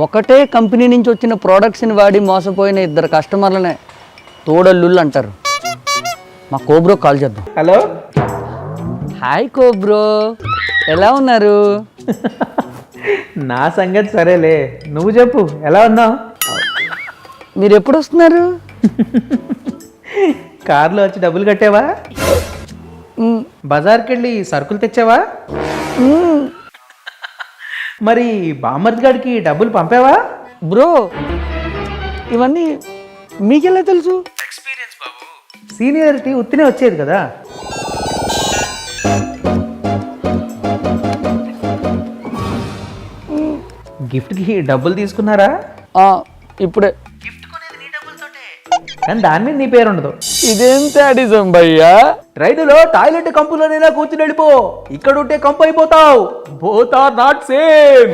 ఒకటే కంపెనీ నుంచి వచ్చిన ప్రోడక్ట్స్ని వాడి మోసపోయిన ఇద్దరు కస్టమర్లనే తోడల్లుళ్ళు అంటారు. మా కోబ్రో కాల్ చేద్దాం. హలో, హాయ్ కోబ్రో, ఎలా ఉన్నారు? నా సంగతి సరేలే, నువ్వు చెప్పు ఎలా ఉన్నావు? మీరు ఎప్పుడు వస్తున్నారు? కార్లో వచ్చి డబ్బులు కట్టావా? బజార్కి వెళ్ళి సరుకులు తెచ్చావా? మరి బామ్మర్ది గారికి డబ్బులు పంపావా? బ్రో, ఇవన్నీ మీకెలా తెలుసు? ఎక్స్పీరియన్స్ బాబు, సీనియారిటీ ఉత్తినే వచ్చేది కదా. గిఫ్ట్కి డబ్బులు తీసుకున్నారా? ఇప్పుడే. గిఫ్ట్ కొనేది నీ డబ్బులతోటే, కానీ దాని మీద నీ పేరు ఉండదు. ఇదేం శాడిజం భయ్యా? రైలులో టాయిలెట్ కంపులోనైనా కూర్చుని వెళ్ళిపో, ఇక్కడ ఉంటే కంపు అయిపోతావు. Both are not same.